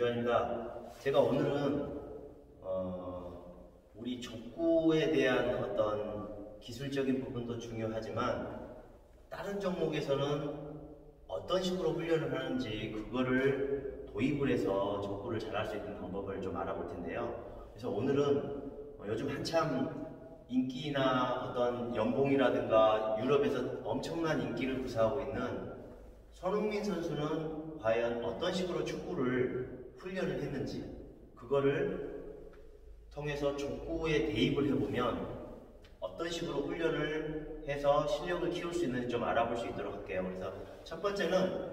조현입니다. 제가 오늘은 우리 족구에 대한 어떤 기술적인 부분도 중요하지만 다른 종목에서는 어떤 식으로 훈련을 하는지 그거를 도입을 해서 족구를 잘할 수 있는 방법을 좀 알아볼 텐데요. 그래서 오늘은 요즘 한참 인기나 어떤 연봉이라든가 유럽에서 엄청난 인기를 구사하고 있는 손흥민 선수는 과연 어떤 식으로 축구를 훈련을 했는지 그거를 통해서 족구에 대입을 해보면 어떤 식으로 훈련을 해서 실력을 키울 수 있는지 좀 알아볼 수 있도록 할게요. 그래서 첫 번째는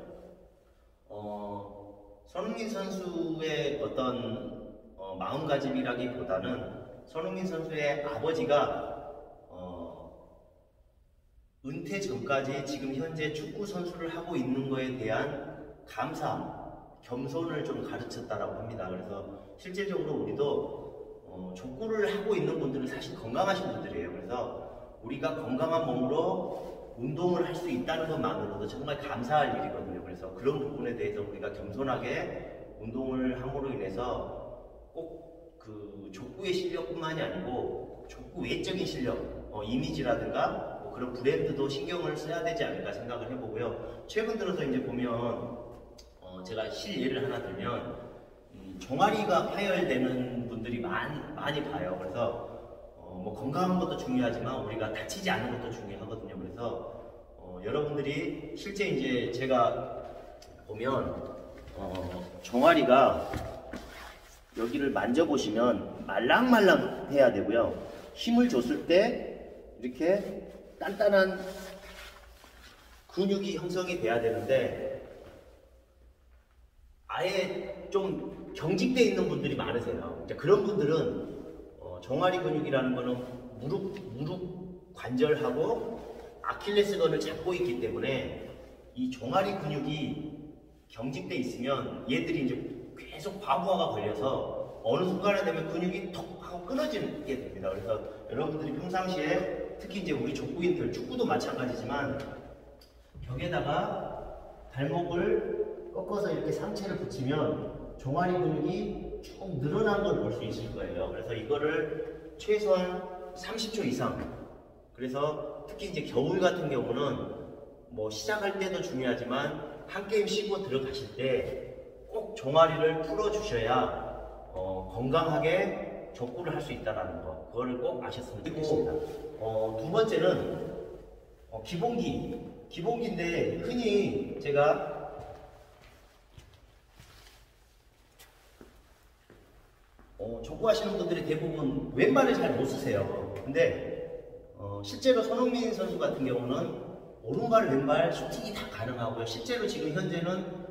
손흥민 선수의 어떤 마음가짐이라기보다는 손흥민 선수의 아버지가 은퇴 전까지 지금 현재 축구 선수를 하고 있는 거에 대한 감사함, 겸손을 좀 가르쳤다라고 합니다. 그래서 실질적으로 우리도 족구를 하고 있는 분들은 사실 건강하신 분들이에요. 그래서 우리가 건강한 몸으로 운동을 할 수 있다는 것만으로도 정말 감사할 일이거든요. 그래서 그런 부분에 대해서 우리가 겸손하게 운동을 함으로 인해서 꼭 그 족구의 실력뿐만이 아니고 족구 외적인 실력, 이미지라든가 그런 브랜드도 신경을 써야 되지 않을까 생각을 해보고요. 최근 들어서 이제 보면 제가 실예를 하나 들면 종아리가 파열되는 분들이 많이 봐요. 그래서 뭐 건강한 것도 중요하지만 우리가 다치지 않는 것도 중요하거든요. 그래서 여러분들이 실제 이제 제가 보면 종아리가 여기를 만져보시면 말랑말랑 해야 되고요. 힘을 줬을 때 이렇게 단단한 근육이 형성이 돼야 되는데 아예 좀 경직되어 있는 분들이 많으세요. 그런 분들은 종아리 근육이라는 거는 무릎 관절하고 아킬레스건을 잡고 있기 때문에 이 종아리 근육이 경직되어 있으면 얘들이 이제 계속 과부하가 걸려서 어느 순간에 되면 근육이 턱 하고 끊어지게 됩니다. 그래서 여러분들이 평상시에 특히 이제 우리 족구인들, 축구도 마찬가지지만 벽에다가 발목을 꺾어서 이렇게 상체를 붙이면 종아리 근육이 쭉 늘어난 걸 볼 수 있을 거예요. 그래서 이거를 최소한 30초 이상, 그래서 특히 이제 겨울 같은 경우는 뭐 시작할 때도 중요하지만 한 게임 쉬고 들어가실 때 꼭 종아리를 풀어 주셔야 건강하게 족구를 할 수 있다는 거, 그거를 꼭 아셨으면 좋겠습니다. 두 번째는 기본기인데 흔히 제가 족구 하시는 분들이 대부분 왼발을 잘 못 쓰세요. 근데 실제로 손흥민 선수 같은 경우는 오른발, 왼발 슈팅이 다 가능하고요. 실제로 지금 현재는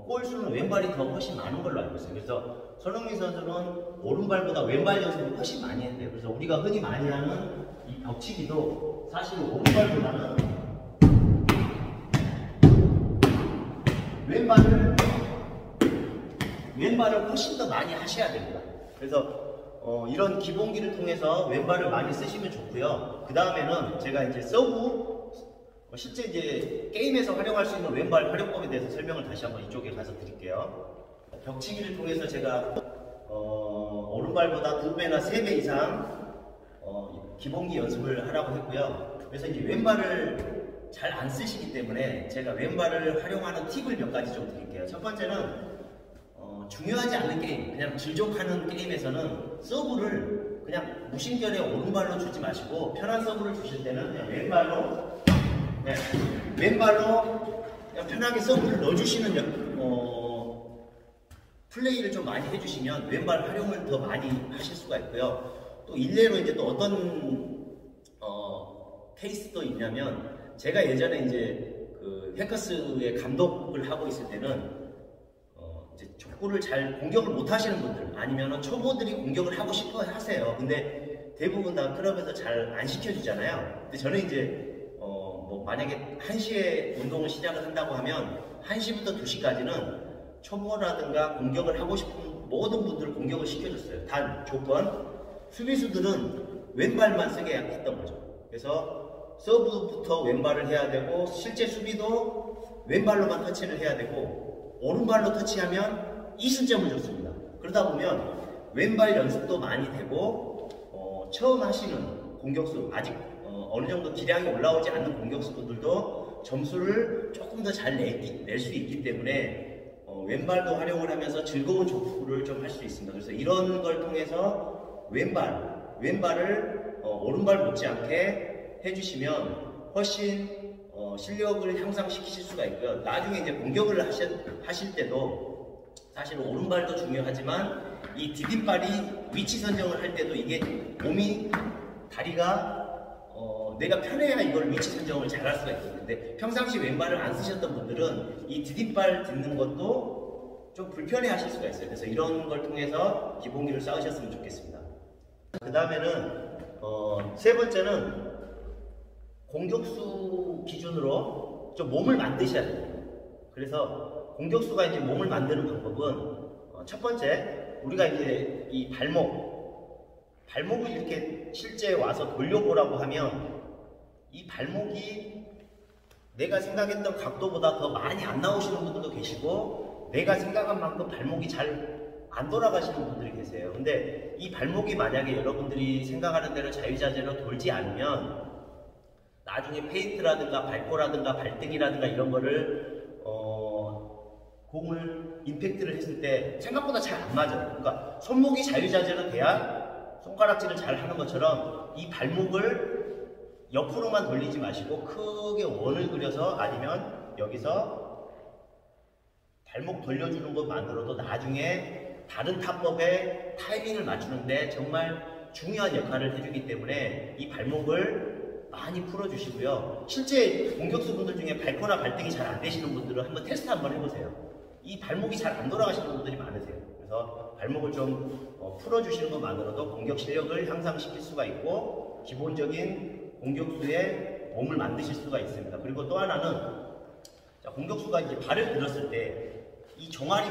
골수는 왼발이 더 훨씬 많은 걸로 알고 있어요. 그래서 손흥민 선수는 오른발보다 왼발 연습을 훨씬 많이 했대요. 그래서 우리가 흔히 많이 하는 이 벽치기도 사실 오른발보다는 왼발을 훨씬 더 많이 하셔야 됩니다. 그래서 이런 기본기를 통해서 왼발을 많이 쓰시면 좋고요. 그 다음에는 제가 이제 서브, 실제 이제 게임에서 활용할 수 있는 왼발 활용법에 대해서 설명을 다시 한번 이쪽에 가서 드릴게요. 벽치기를 통해서 제가 오른발보다 2배나 3배 이상 기본기 연습을 하라고 했고요. 그래서 이제 왼발을 잘 안 쓰시기 때문에 제가 왼발을 활용하는 팁을 몇 가지 좀 드릴게요. 첫 번째는 중요하지 않은 게임, 그냥 질족하는 게임에서는 서브를 그냥 무심결에 오른발로 주지 마시고 편한 서브를 주실 때는 그냥 왼발로 그냥 편하게 서브를 넣어주시는 플레이를 좀 많이 해주시면 왼발 활용을 더 많이 하실 수가 있고요. 또 일례로 이제 또 어떤 케이스도 있냐면 제가 예전에 이제 그 해커스의 감독을 하고 있을 때는 이제 족구를 잘 공격을 못 하시는 분들 아니면은 초보들이 공격을 하고 싶어 하세요. 근데 대부분 다 클럽에서 잘 안 시켜주잖아요. 근데 저는 이제 뭐 만약에 1시에 운동을 시작을 한다고 하면 1시부터 2시까지는 초보라든가 공격을 하고 싶은 모든 분들을 공격을 시켜줬어요. 단 조건, 수비수들은 왼발만 쓰게 했던 거죠. 그래서 서브부터 왼발을 해야 되고 실제 수비도 왼발로만 터치를 해야 되고 오른발로 터치하면 이승점을 줬습니다. 그러다 보면 왼발 연습도 많이 되고 처음 하시는 공격수 아직 어느 정도 기량이 올라오지 않는 공격수분들도 점수를 조금 더 잘 낼 수 있기 때문에 왼발도 활용을 하면서 즐거운 족구를 좀 할 수 있습니다. 그래서 이런 걸 통해서 왼발을 오른발 못지않게 해주시면 훨씬 실력을 향상시키실 수가 있고요. 나중에 이제 공격을 하실 때도 사실 오른발도 중요하지만 이 디딤발이 위치 선정을 할 때도 이게 다리가 내가 편해야 이걸 위치 선정을 잘 할 수가 있거든요. 근데 평상시 왼발을 안 쓰셨던 분들은 이 디딤발 딛는 것도 좀 불편해 하실 수가 있어요. 그래서 이런 걸 통해서 기본기를 쌓으셨으면 좋겠습니다. 그 다음에는 세 번째는 공격수 기준으로 좀 몸을 만드셔야 돼요. 그래서 공격수가 이제 몸을 만드는 방법은 첫 번째, 우리가 이제 이 발목을 이렇게 실제 와서 돌려보라고 하면 이 발목이 내가 생각했던 각도보다 더 많이 안 나오시는 분들도 계시고 내가 생각한 만큼 발목이 잘 안 돌아가시는 분들이 계세요. 근데 이 발목이 만약에 여러분들이 생각하는 대로 자유자재로 돌지 않으면 나중에 페인트라든가 발코라든가 발등이라든가 이런 거를 공을 임팩트를 했을 때 생각보다 잘 안 맞아요. 그러니까 손목이 자유자재로 돼야 손가락질을 잘 하는 것처럼 이 발목을 옆으로만 돌리지 마시고 크게 원을 그려서 아니면 여기서 발목 돌려주는 것만으로도 나중에 다른 타법의 타이밍을 맞추는데 정말 중요한 역할을 해주기 때문에 이 발목을 많이 풀어주시고요. 실제 공격수분들 중에 발코나 발등이 잘 안 되시는 분들은 한번 테스트 한번 해보세요. 이 발목이 잘 안 돌아가시는 분들이 많으세요. 그래서 발목을 좀 풀어주시는 것만으로도 공격 실력을 향상시킬 수가 있고 기본적인 공격수의 몸을 만드실 수가 있습니다. 그리고 또 하나는 공격수가 이제 발을 들었을 때 이 종아리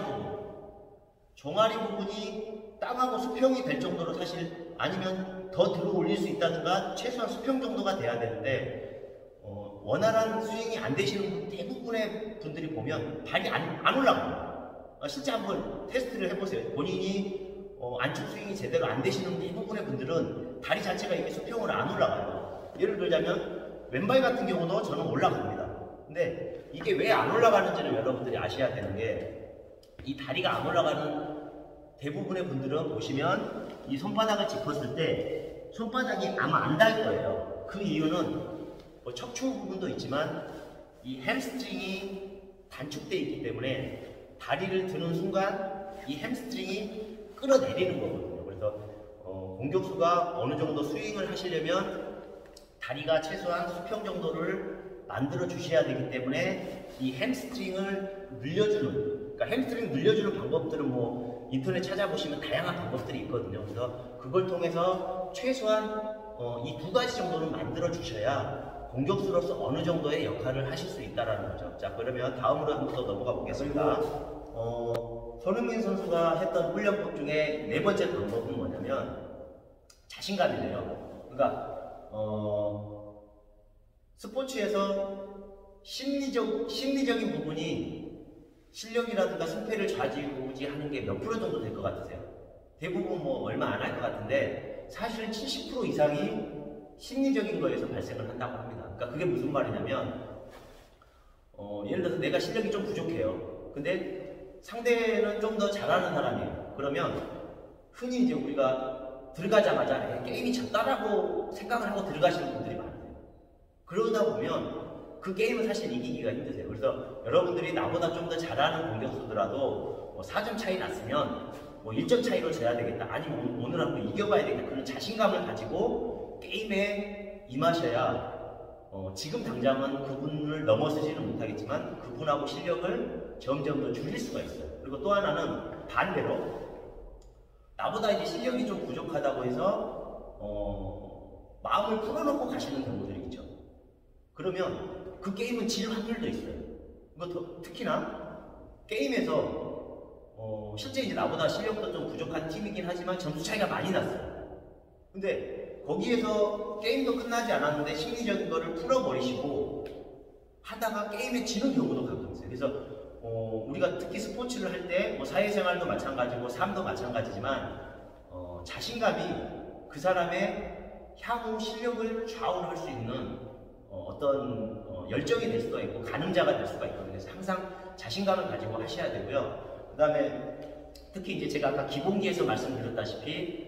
부분이 땅하고 수평이 될 정도로 사실 아니면 더 들어 올릴 수 있다든가 최소한 수평 정도가 돼야 되는데 원활한 스윙이 안 되시는 대부분의 분들이 보면 발이 안 올라가요. 실제 한번 테스트를 해보세요. 본인이 안쪽 스윙이 제대로 안 되시는 대부분의 분들은 다리 자체가 이게 수평으로 안 올라가요. 예를 들자면 왼발 같은 경우도 저는 올라갑니다. 근데 이게 왜 안 올라가는지를 여러분들이 아셔야 되는 게 이 다리가 안 올라가는 대부분의 분들은 보시면 이 손바닥을 짚었을 때 손바닥이 아마 안 닿을 거예요. 그 이유는 뭐 척추 부분도 있지만 이 햄스트링이 단축되어 있기 때문에 다리를 드는 순간 이 햄스트링이 끌어내리는 거거든요. 그래서 공격수가 어느 정도 스윙을 하시려면 다리가 최소한 수평 정도를 만들어 주셔야 되기 때문에 이 햄스트링을 늘려주는, 그러니까 햄스트링 늘려주는 방법들은 뭐 인터넷 찾아보시면 다양한 방법들이 있거든요. 그래서 그걸 통해서 최소한 이 두 가지 정도는 만들어 주셔야 공격수로서 어느 정도의 역할을 하실 수 있다는 거죠. 자, 그러면 다음으로 한번 더 넘어가 보겠습니다. 손흥민 선수가 했던 훈련법 중에 네 번째 방법은 뭐냐면 자신감이래요. 그러니까 스포츠에서 심리적인 부분이 실력이라든가 승패를 좌지우지하는 게 몇 프로 정도 될 것 같으세요? 대부분 뭐 얼마 안 할 것 같은데 사실은 70% 이상이 심리적인 거에서 발생을 한다고 합니다. 그러니까 그게 무슨 말이냐면 예를 들어서 내가 실력이 좀 부족해요. 근데 상대는 좀 더 잘하는 사람이에요. 그러면 흔히 이제 우리가 들어가자마자 게임이 졌다라고 생각을 하고 들어가시는 분들이 많아요. 그러다 보면 그 게임은 사실 이기기가 힘드세요. 그래서 여러분들이 나보다 좀 더 잘하는 공격수더라도 뭐 4점 차이 났으면 뭐 1점 차이로 져야 되겠다, 아니면 오늘 한번 이겨봐야 되겠다, 그런 자신감을 가지고 게임에 임하셔야 지금 당장은 그분을 넘어서지는 못하겠지만 그분하고 실력을 점점 더 줄일 수가 있어요. 그리고 또 하나는 반대로 나보다 이제 실력이 좀 부족하다고 해서 마음을 풀어놓고 가시는 경우들이 있죠. 그러면 그 게임은 질 확률도 있어요. 특히나 게임에서 실제 이제 나보다 실력도 좀 부족한 팀이긴 하지만 점수 차이가 많이 났어요. 근데 거기에서 게임도 끝나지 않았는데 심리적인 거를 풀어버리시고 하다가 게임에 지는 경우도 가끔 있어요. 그래서 우리가 특히 스포츠를 할 때 뭐 사회생활도 마찬가지고 삶도 마찬가지지만 자신감이 그 사람의 향후 실력을 좌우할 수 있는 어떤 열정이 될 수가 있고 가늠자가 될 수가 있거든요. 그래서 항상 자신감을 가지고 하셔야 되고요. 그 다음에 특히 이제 제가 아까 기본기에서 말씀드렸다시피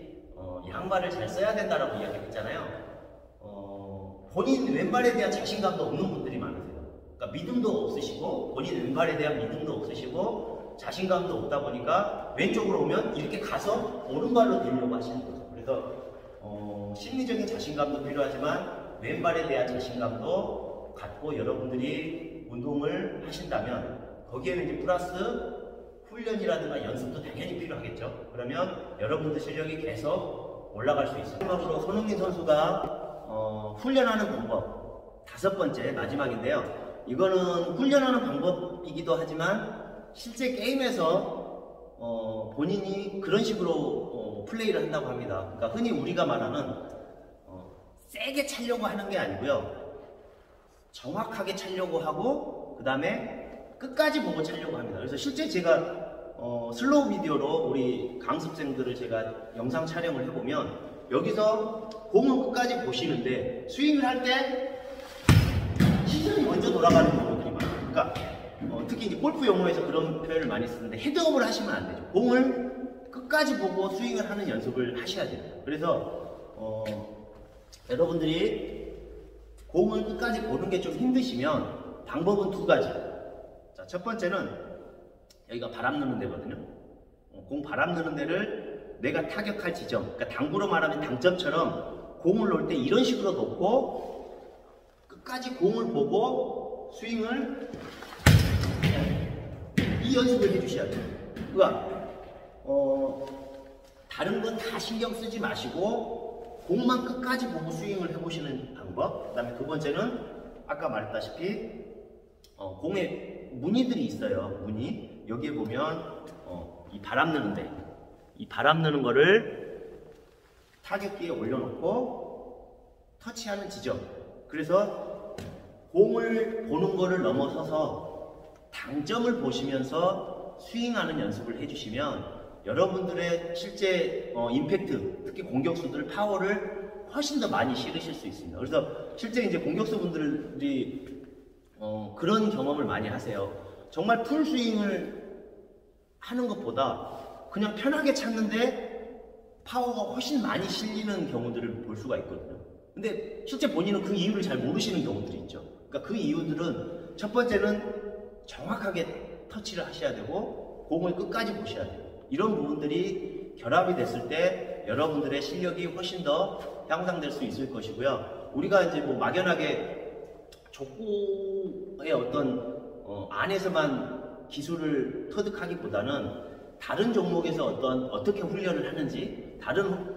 양발을 잘 써야 된다라고 이야기했잖아요. 본인 왼발에 대한 자신감도 없는 분들이 많으세요. 그러니까 믿음도 없으시고 본인 왼발에 대한 믿음도 없으시고 자신감도 없다 보니까 왼쪽으로 오면 이렇게 가서 오른발로 들려고 하시는 거죠. 그래서 심리적인 자신감도 필요하지만 왼발에 대한 자신감도 갖고 여러분들이 운동을 하신다면 거기에는 이제 플러스 훈련이라든가 연습도 당연히 필요하겠죠. 그러면 여러분들 실력이 계속 올라갈 수 있어요. 마지막으로 손흥민 선수가 훈련하는 방법 5번째 마지막인데요. 이거는 훈련하는 방법이기도 하지만 실제 게임에서 본인이 그런 식으로 플레이를 한다고 합니다. 그러니까 흔히 우리가 말하는 세게 차려고 하는 게 아니고요. 정확하게 차려고 하고 그 다음에 끝까지 보고 차려고 합니다. 그래서 실제 제가 슬로우 비디오로 우리 강습생들을 제가 영상 촬영을 해보면 여기서 공을 끝까지 보시는데 스윙을 할 때 시선이 먼저 돌아가는 경우들이 많아요. 그러니까 특히 이제 골프 용어에서 그런 표현을 많이 쓰는데 헤드업을 하시면 안 되죠. 공을 끝까지 보고 스윙을 하는 연습을 하셔야 됩니다. 그래서 여러분들이 공을 끝까지 보는 게 좀 힘드시면 방법은 2가지. 자, 첫 번째는 여기가 바람 넣는 데거든요. 공 바람 넣는 데를 내가 타격할 지점, 그러니까 당구로 말하면 당점처럼 공을 놓을 때 이런 식으로 놓고 끝까지 공을 보고 스윙을 이 연습을 해주셔야 돼요. 그러니까 다른 건 다 신경 쓰지 마시고 공만 끝까지 보고 스윙을 해보시는 방법. 그 다음에 2번째는 아까 말했다시피 공에 무늬들이 있어요. 무늬. 여기에 보면 이 바람 넣는데 이 바람 넣는 거를 타격기에 올려놓고 터치하는 지점. 그래서 공을 보는 거를 넘어서서 당점을 보시면서 스윙하는 연습을 해주시면 여러분들의 실제 임팩트, 특히 공격수들 파워를 훨씬 더 많이 실으실 수 있습니다. 그래서 실제 이제 공격수분들이 그런 경험을 많이 하세요. 정말 풀스윙을 하는 것보다 그냥 편하게 찼는데 파워가 훨씬 많이 실리는 경우들을 볼 수가 있거든요. 근데 실제 본인은 그 이유를 잘 모르시는 경우들이 있죠. 그러니까 그 이유들은 첫 번째는 정확하게 터치를 하셔야 되고 공을 끝까지 보셔야 돼요. 이런 부분들이 결합이 됐을 때 여러분들의 실력이 훨씬 더 향상될 수 있을 것이고요. 우리가 이제 뭐 막연하게 족구의 어떤 안에서만 기술을 터득하기보다는 다른 종목에서 어떻게 훈련을 하는지, 다른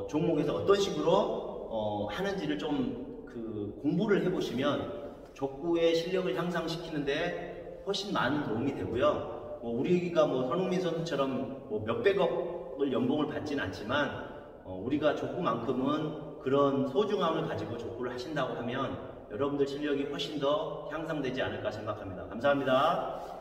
종목에서 어떤 식으로 하는지를 좀 공부를 해보시면 족구의 실력을 향상시키는데 훨씬 많은 도움이 되고요. 우리가 손흥민 선수처럼 몇백억을 연봉을 받지는 않지만 우리가 족구만큼은 그런 소중함을 가지고 족구를 하신다고 하면 여러분들 실력이 훨씬 더 향상되지 않을까 생각합니다. 감사합니다.